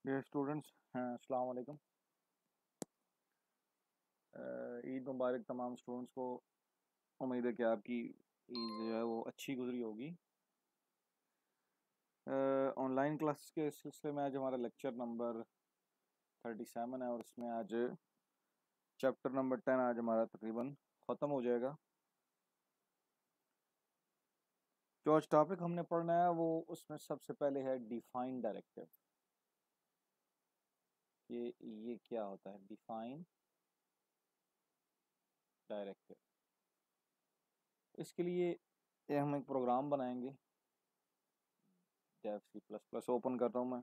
Dear students, अस्सलाम वालेकुम। ईद मुबारक तमाम स्टूडेंट्स को। उम्मीद है कि आपकी ईद जो है वो अच्छी गुजरी होगी। ऑनलाइन क्लासेस के सिलसिले में आज हमारा लेक्चर नंबर 37 है और इसमें आज चैप्टर नंबर 10 आज हमारा तकरीबन ख़त्म हो जाएगा। जो आज टॉपिक हमने पढ़ना है वो उसमें सबसे पहले है डिफाइन डायरेक्टिव। ये क्या होता है डिफाइन डायरेक्टिव? इसके लिए हम एक प्रोग्राम बनाएंगे। Dev C plus plus open कर रहा हूँ मैं।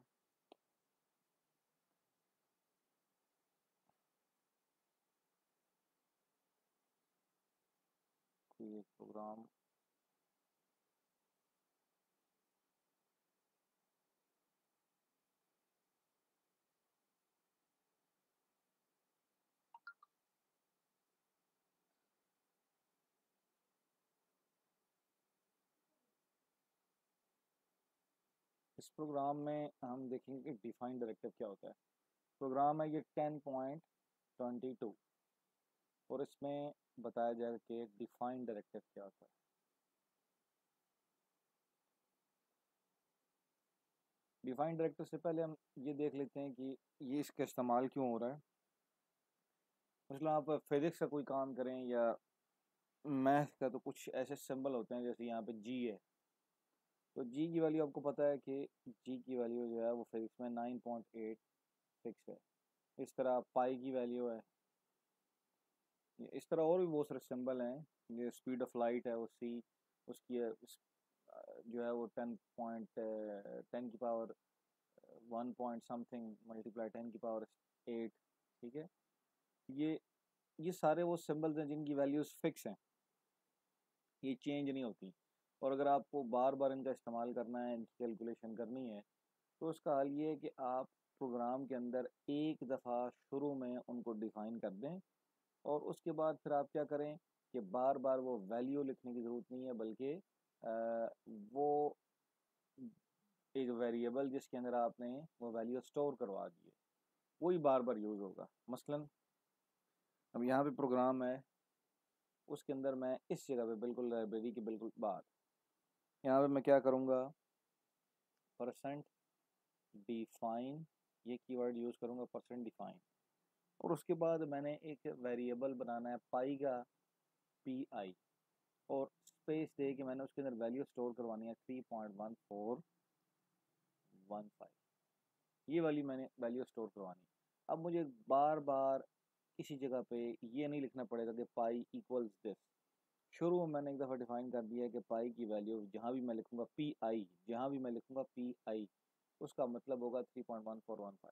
कोई एक प्रोग्राम इस प्रोग्राम में हम देखेंगे कि डिफाइन डायरेक्टिव क्या होता है। प्रोग्राम है ये 10.22 और इसमें बताया जाएगा कि डिफाइन डायरेक्टिव क्या होता है। डिफाइन डायरेक्टिव से पहले हम ये देख लेते हैं कि ये इसका इस्तेमाल क्यों हो रहा है। मतलब आप फिजिक्स का कोई काम करें या मैथ का, तो कुछ ऐसे सिंबल होते हैं, जैसे यहाँ पे जी है, तो जी की वैल्यू आपको पता है कि जी की वैल्यू जो है वो फिजिक्स में 9.8 फिक्स है। इस तरह पाई की वैल्यू है। इस तरह और भी बहुत सारे सिंबल हैं। ये स्पीड ऑफ लाइट है वो सी, उसकी जो है वो 10 की पावर 1 समथिंग मल्टीप्लाई 10 की पावर 8। ठीक है। ये ये सारे वो सिंबल्स हैं जिनकी वैल्यूज फिक्स हैं, ये चेंज नहीं होती। और अगर आपको बार बार इनका इस्तेमाल करना है, इनकी कैलकुलेशन करनी है, तो उसका हल ये है कि आप प्रोग्राम के अंदर एक दफ़ा शुरू में उनको डिफाइन कर दें और उसके बाद फिर आप क्या करें कि बार बार वो वैल्यू लिखने की ज़रूरत नहीं है, बल्कि वो एक वेरिएबल जिसके अंदर आपने वो वैल्यू स्टोर करवा दी है, वही बार बार यूज़ होगा। मसलन अब यहाँ पे प्रोग्राम है, उसके अंदर मैं इस जगह पे बिल्कुल लाइब्रेरी के बिल्कुल बाहर यहाँ पे मैं क्या करूँगा, परसेंट डिफाइन, ये कीवर्ड यूज़ करूँगा, परसेंट डिफाइन। और उसके बाद मैंने एक वेरिएबल बनाना है पाई का, पी आई, और स्पेस दे के मैंने उसके अंदर वैल्यू स्टोर करवानी है 3.1415। ये वाली मैंने वैल्यू स्टोर करवानी। अब मुझे बार बार किसी जगह पे ये नहीं लिखना पड़ेगा कि पाई इक्वल्स दिस। शुरू में मैंने एक दफ़ा डिफाइन कर दिया है कि पाई की वैल्यू जहाँ भी मैं लिखूंगा पी आई, जहाँ भी मैं लिखूंगा पी आई, उसका मतलब होगा 3.1415।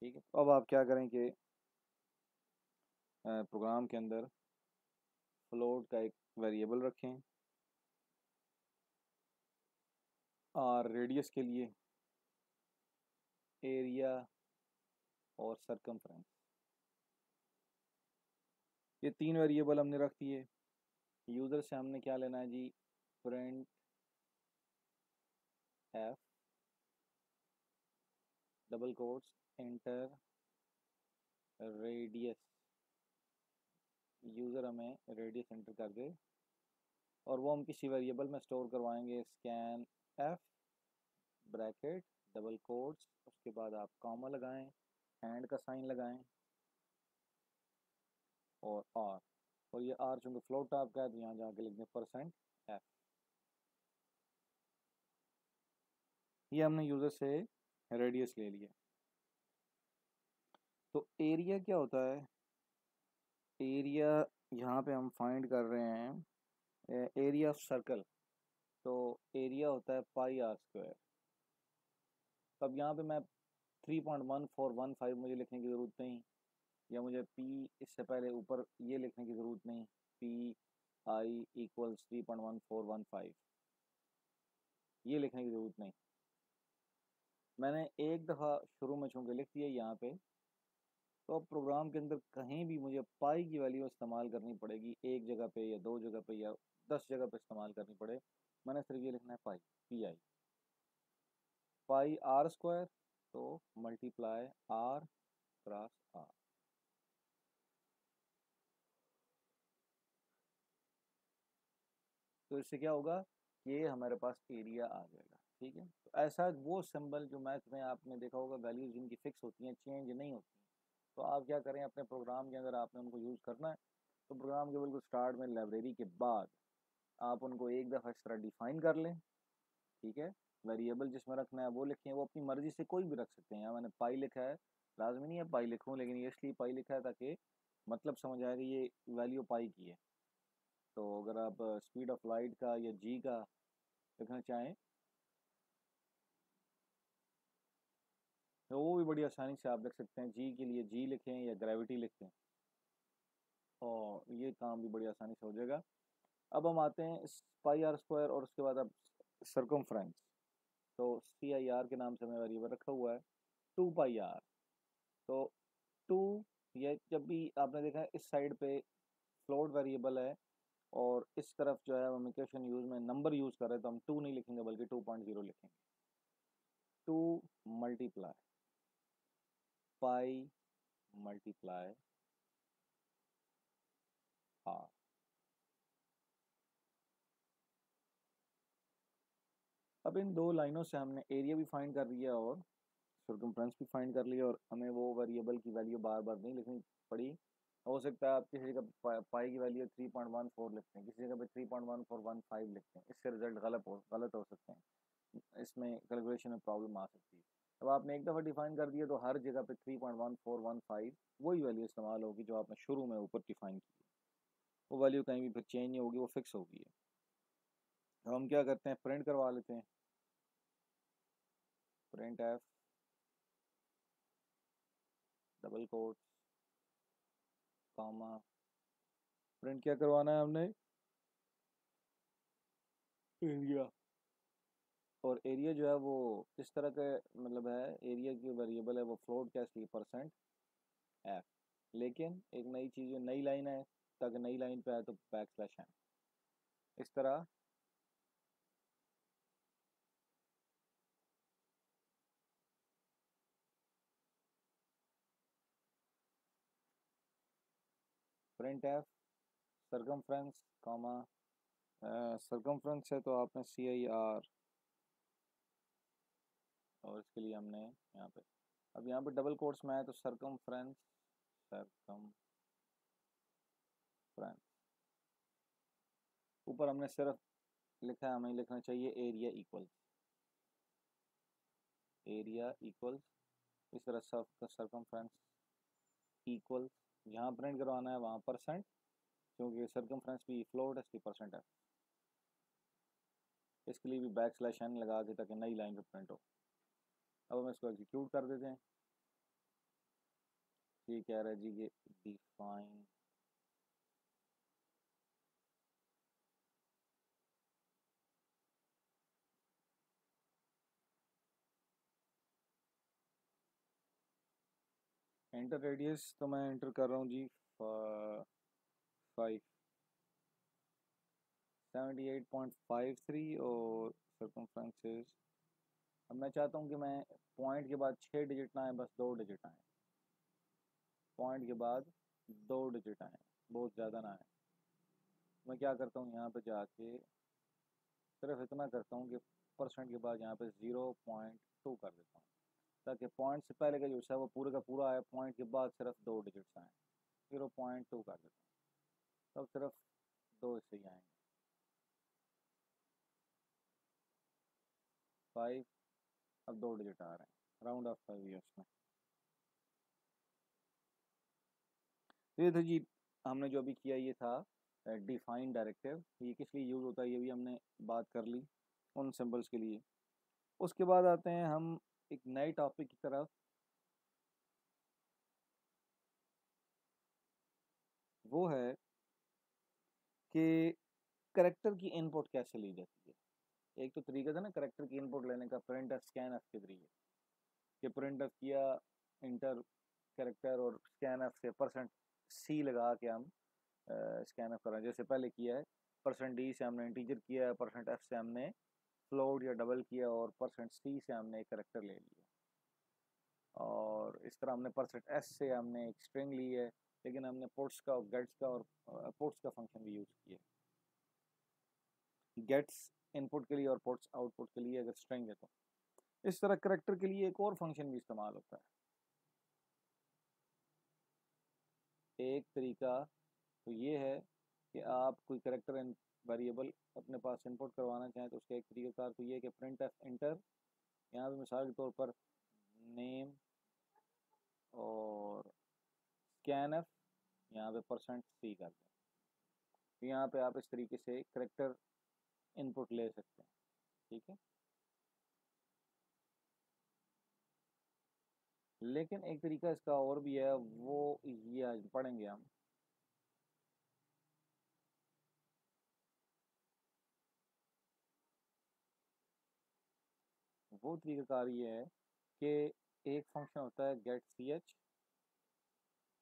ठीक है। तो अब आप क्या करें कि प्रोग्राम के अंदर फ्लोट का एक वेरिएबल रखें और रेडियस के लिए एरिया और सरकमफ्रेंस, ये तीन वेरिएबल हमने रख दिए। यूज़र से हमने क्या लेना है जी, printf double quotes enter radius. User हमें रेडियस एंटर कर दे और वो हम किसी वेरिएबल में स्टोर करवाएंगे, scan F bracket double quotes, उसके बाद आप कॉमा लगाएं, एंड का साइन लगाएं और आर। और ये आर चूँकि फ्लोट टाइप का है तो यहाँ जाके लिख दें परसेंट एफ। ये हमने यूज़र से रेडियस ले लिया। तो एरिया क्या होता है? एरिया यहाँ पे हम फाइंड कर रहे हैं एरिया ऑफ सर्कल। तो एरिया होता है पाई आर स्क्वायर। तो अब यहाँ पे मैं 3.1415 मुझे लिखने की ज़रूरत नहीं, या मुझे पी इससे पहले ऊपर ये लिखने की ज़रूरत नहीं, पी आई इक्वल्स 3.1415, ये लिखने की ज़रूरत नहीं। मैंने एक दफ़ा शुरू में चूँकि लिख दिया यहाँ पे, तो अब प्रोग्राम के अंदर कहीं भी मुझे पाई की वैल्यू इस्तेमाल करनी पड़ेगी, एक जगह पे या दो जगह पे या 10 जगह पे इस्तेमाल करनी पड़े, मैंने सिर्फ ये लिखना है pi, P I, pi R square तो मल्टीप्लाई आर क्रॉस आर। तो इससे क्या होगा, ये हमारे पास एरिया आ जाएगा। ठीक है, तो ऐसा वो सिंबल जो मैथ में आपने देखा होगा, वैल्यूज जिनकी फिक्स होती हैं, चेंज नहीं होती, तो आप क्या करें, अपने प्रोग्राम के अंदर आपने उनको यूज़ करना है, तो प्रोग्राम के बिल्कुल स्टार्ट में लाइब्रेरी के बाद आप उनको एक दफ़ा इस तरह डिफाइन कर लें। ठीक है, वेरिएबल जिसमें रखना है वो लिखें, वो अपनी मर्ज़ी से कोई भी रख सकते हैं। यहाँ मैंने पाई लिखा है, लाजमी नहीं है पाई लिखूँ, लेकिन ये इसलिए पाई लिखा है ताकि मतलब समझ आए कि ये वैल्यू पाई की है। तो अगर आप स्पीड ऑफ लाइट का या जी का लिखना चाहें तो वो भी बड़ी आसानी से आप लिख सकते हैं। जी के लिए जी लिखें या ग्रेविटी लिखें, और ये काम भी बड़ी आसानी से हो जाएगा। अब हम आते हैं पाई आर स्क्वायर, और उसके बाद अब सर्कमफ्रेंस। तो सी आई आर के नाम से हमें वेरिएबल रखा हुआ है 2 पाई आर। तो 2, ये जब भी आपने देखा है इस साइड पे फ्लोट वेरिएबल है, और इस तरफ जो है हम इक्वेशन यूज में नंबर यूज़ कर रहे हैं, तो हम 2 नहीं लिखेंगे बल्कि 2.0 लिखेंगे। 2 मल्टीप्लाई पाई मल्टीप्लाई आर। अब इन दो लाइनों से हमने एरिया भी फाइंड कर लिया और सर्कमफ्रेंस भी फाइंड कर लिया, और हमें वो वेरिएबल की वैल्यू बार बार नहीं लिखनी पड़ी। हो सकता है आप किसी जगह पाई की वैल्यू 3.14 लिखते हैं, किसी जगह पे 3.1415 लिखते हैं, इससे रिजल्ट गलत हो सकते हैं, इसमें कैलकुलेशन में प्रॉब्लम आ सकती है। अब आपने एक दफ़ा डिफाइन कर दिया तो हर जगह पे 3.1415 वही वैल्यू इस्तेमाल होगी जो आपने शुरू में ऊपर डिफाइन की है। वो वैल्यू कहीं भी फिर चेंज नहीं होगी, वो फिक्स होगी है। अब हम क्या करते हैं, प्रिंट करवा लेते हैं। Printf double coat comma, print क्या करवाना है हमने, एरिया। और एरिया जो है वो इस तरह का मतलब है, एरिया की वेरिएबल है वो फ्लोट क्या, इसलिए परसेंट एफ। लेकिन एक नई चीज़, नई लाइन है, ताकि नई लाइन पे आए तो बैक स्लैश है इस तरह। Print F circumference comma, circumference है तो आपने सी आई आर, और इसके लिए हमने यहाँ पे, अब यहाँ पे डबल कोट्स में है तो सरकमफ्रेंस, सरकमफ्रेंस। ऊपर हमने सिर्फ लिखा है, हमें लिखना चाहिए एरिया इक्वल्स, एरिया इक्वल्स इस तरह सरकमफ्रेंस इक्वल्स, जहाँ प्रिंट करवाना है वहाँ परसेंट, क्योंकि सरकमफ्रेंस भी फ्लोट है इसलिए परसेंट है। इसके लिए भी बैक स्लैश एन लगा के ताकि नई लाइन पे प्रिंट हो। अब हम इसको एग्जीक्यूट कर देते हैं। ये कह रहा है जी कि डिफाइन एंटर रेडियस, तो मैं एंटर कर रहा हूँ जी 78.53, और सर्कमफ्रेंसेस, अब मैं चाहता हूँ कि मैं पॉइंट के बाद 6 डिजिट ना आए, बस 2 डिजिट आए। पॉइंट के बाद 2 डिजिट आए, बहुत ज़्यादा ना आए। मैं क्या करता हूँ, यहाँ पे जाके सिर्फ इतना करता हूँ कि परसेंट के बाद यहाँ पे 0.2 कर देता हूँ, ताकि पॉइंट से पहले का जो है वो पूरे का पूरा आए, पॉइंट के बाद सिर्फ 2 डिजिट्स आए। 0.2 कर देता हूँ, तब सिर्फ 2 इससे ही आएंगे। 5, अब 2 डिजिट आ रहे हैं, राउंड ऑफ 5 ईयर्स में। तो ये था जी, हमने जो अभी किया ये था डिफाइन डायरेक्टिव। ये किस लिए यूज़ होता है ये भी हमने बात कर ली उन सिंबल्स के लिए। उसके बाद आते हैं हम एक नए टॉपिक की तरफ, वो है कि करेक्टर की इनपुट कैसे ली जाती है। एक तो तरीका था ना करेक्टर की इनपुट लेने का, प्रिंट एफ स्कैन एफ के जरिए, कि प्रिंट एफ किया इंटर करेक्टर, और स्कैन एफ से परसेंट सी लगा के हम स्कैन एफ कर रहे हैं, जैसे पहले किया है। परसेंट डी से हमने इंटीजर किया है, परसेंट एफ से हमने फ्लोट या डबल किया, और परसेंट सी से हमने एक करेक्टर ले लिया। और इस तरह हमने परसेंट एस से हमने एक स्ट्रिंग ली है, लेकिन हमने पुट्स का और गेट्स का और पुट्स का फंक्शन भी यूज़ किया है, गेट्स इनपुट के लिए और पुट्स आउटपुट के लिए अगर स्ट्रिंग है तो। इस तरह करेक्टर के लिए एक और फंक्शन भी इस्तेमाल होता है। एक तरीका तो ये है कि आप कोई करेक्टर वेरिएबल अपने पास इनपुट करवाना चाहें तो उसका एक तरीकाकार तो ये है कि प्रिंट एफ इंटर, यहाँ पे मिसाल के तौर पर नेम और स्कैन एफ, यहाँ पे परसेंट सी कर दें, तो यहाँ पे आप इस तरीके से करेक्टर इनपुट ले सकते हैं। ठीक है, लेकिन एक तरीका इसका और भी है, वो ये आज पढ़ेंगे हम। वो तरीकाकार ये है कि एक फंक्शन होता है गेट सी एच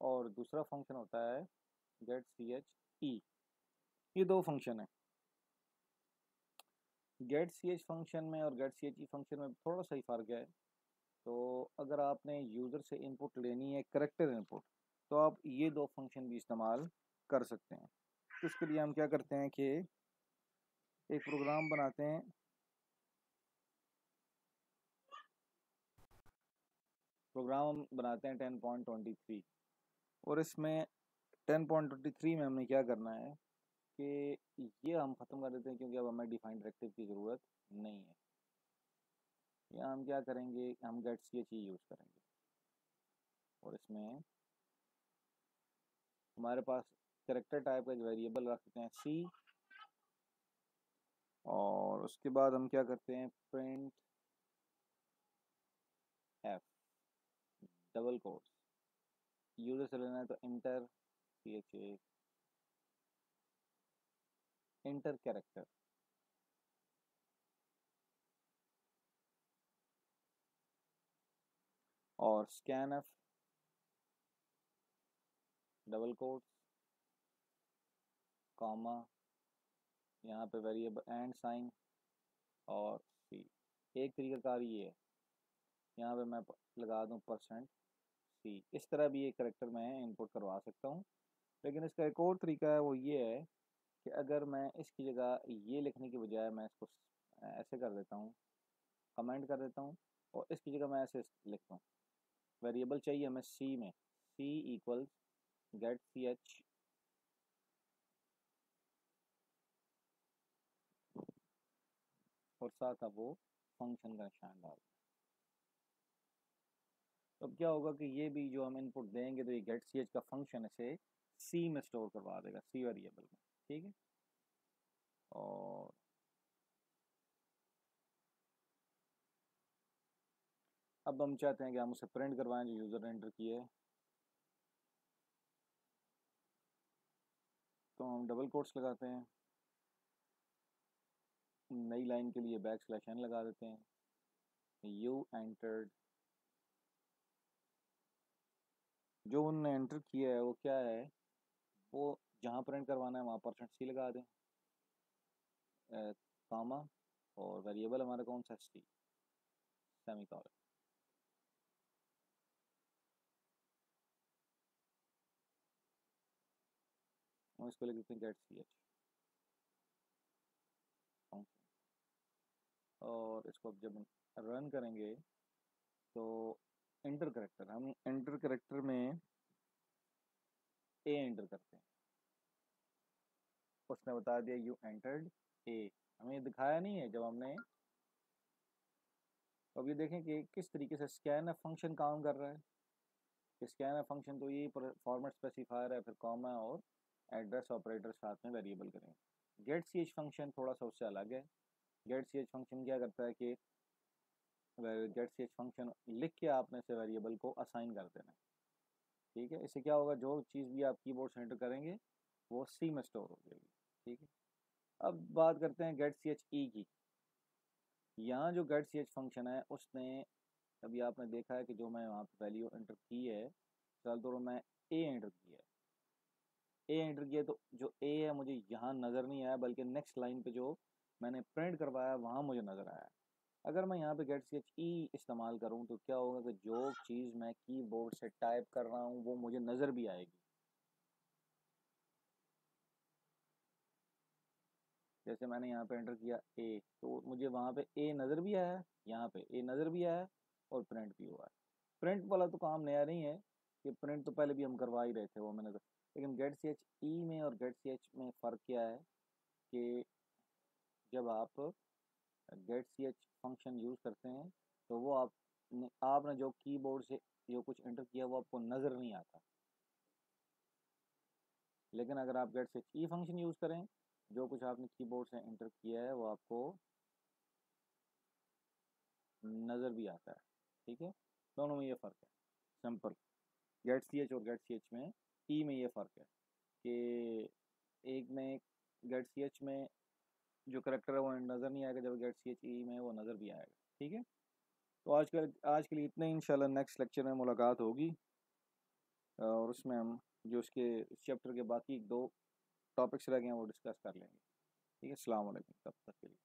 और दूसरा फंक्शन होता है गेट सी एच ई। ये दो फंक्शन है। गेट सी एच फंक्शन में और get C H E function में थोड़ा सा ही फ़र्क है। तो अगर आपने यूज़र से इनपुट लेनी है करेक्टर इनपुट, तो आप ये दो फंक्शन भी इस्तेमाल कर सकते हैं। तो इसके लिए हम क्या करते हैं कि एक प्रोग्राम बनाते हैं, प्रोग्राम बनाते हैं 10.23, और इसमें 10.23 में हमने क्या करना है कि ये हम ख़त्म कर देते हैं क्योंकि अब हमें डिफाइंड डायरेक्टिव की ज़रूरत नहीं है। या हम क्या करेंगे, हम get C H E use करेंगे और इसमें हमारे पास कैरेक्टर टाइप का एक वेरिएबल रखते हैं सी, और उसके बाद हम क्या करते हैं printf double quotes, user से लेना है तो enter C H A enter character, और scanf double quotes comma, यहाँ पे वेरिएबल एंड साइन और सी। एक तरीकाकार ये है, यहाँ पे मैं लगा दूँ परसेंट सी। इस तरह भी एक करेक्टर मैं इनपुट करवा सकता हूँ। लेकिन इसका एक और तरीका है, वो ये है कि अगर मैं इसकी जगह ये लिखने की बजाय मैं इसको ऐसे कर देता हूँ, कमेंट कर देता हूँ, और इसकी जगह मैं ऐसे लिखता हूँ, वेरिएबल चाहिए हमें सी में, सी इक्वल्स गेट सी एच और साथ अब वो फंक्शन का निशान डाल। तो अब क्या होगा कि ये भी जो हम इनपुट देंगे तो ये गेट सी एच का फंक्शन इसे सी में स्टोर करवा देगा, सी वेरिएबल में। ठीक है, और अब हम चाहते हैं कि हम उसे प्रिंट करवाएं जो यूज़र ने एंटर किया है, तो हम डबल कोट्स लगाते हैं, नई लाइन के लिए बैक स्लैश एन लगा देते हैं, यू एंटर्ड, जो उन्होंने एंटर किया है वो क्या है, वो जहाँ प्रिंट करवाना है वहाँ परसेंट सी लगा दें, कामा, और वेरिएबल हमारा कौन सा सी, सेमी कॉलन। हम इसको लिख देते हैं गेट सी एच फंक्शन, और इसको अब जब रन करेंगे तो एंटर करेक्टर, हम एंटर करेक्टर में ए एंटर करते हैं, उसने बता दिया यू एंटर्ड ए, हमें ये दिखाया नहीं है जब हमने। तो अब ये देखें कि किस तरीके से स्कैन एफ फंक्शन काम कर रहा है। स्कैन एफ फंक्शन तो ये फॉर्मेट स्पेसिफायर है, फिर कॉमा और एड्रेस ऑपरेटर साथ में वेरिएबल करेंगे। गेट सी एच फंक्शन थोड़ा सा उससे अलग है। गेट सी एच फंक्शन क्या करता है कि गेट सी एच फंक्शन लिख के आपने से वेरिएबल को असाइन कर देना है। ठीक है, इससे क्या होगा, जो चीज़ भी आप कीबोर्ड से एंटर करेंगे वो सी में स्टोर हो जाएगी। ठीक है, अब बात करते हैं गेट सी एच ई की। यहाँ जो गेट सी एच फंक्शन है उसने, अभी आपने देखा है कि जो मैं वहाँ पर वैल्यू एंटर की है, फिलहाल तो मैं ए एंटर किया है, ए एंटर किया तो जो ए है मुझे यहाँ नज़र नहीं आया, बल्कि नेक्स्ट लाइन पे जो मैंने प्रिंट करवाया वहाँ मुझे नज़र आया। अगर मैं यहाँ पे गेट सी एच ई इस्तेमाल करूँ तो क्या होगा कि जो चीज़ मैं कीबोर्ड से टाइप कर रहा हूँ वो मुझे नज़र भी आएगी। जैसे मैंने यहाँ पे एंटर किया ए, तो मुझे वहाँ पे ए नज़र भी आया है, यहाँ पे ए नज़र भी आया है और प्रिंट भी हुआ है। प्रिंट वाला तो काम नया नहीं है, कि प्रिंट तो पहले भी हम करवा ही रहे थे, वो मैंने लेकिन गेट सी एच ई में और गेट सी एच में फ़र्क क्या है कि जब आप get C H function use करते हैं तो वो आपने जो कीबोर्ड से जो कुछ एंटर किया वो आपको नज़र नहीं आता। लेकिन अगर आप get C H E function use करें, जो कुछ आपने कीबोर्ड से एंटर किया है वो आपको नज़र भी आता है। ठीक है, दोनों में ये फ़र्क है, सिंपल। गेट सी एच और गेट सी एच में ई में ये फ़र्क है कि एक में गेट सी एच में जो करेक्टर है वो नज़र नहीं आएगा, जब गेट सी एच ई में वो नज़र भी आएगा। ठीक है, तो आज के लिए इतना ही। इंशाल्लाह नेक्स्ट लेक्चर में मुलाकात होगी और उसमें हम जो उसके चैप्टर के बाकी 2 टॉपिक्स रह गए हैं वो डिस्कस कर लेंगे। ठीक है, अस्सलाम वालेकुम तब तक के लिए।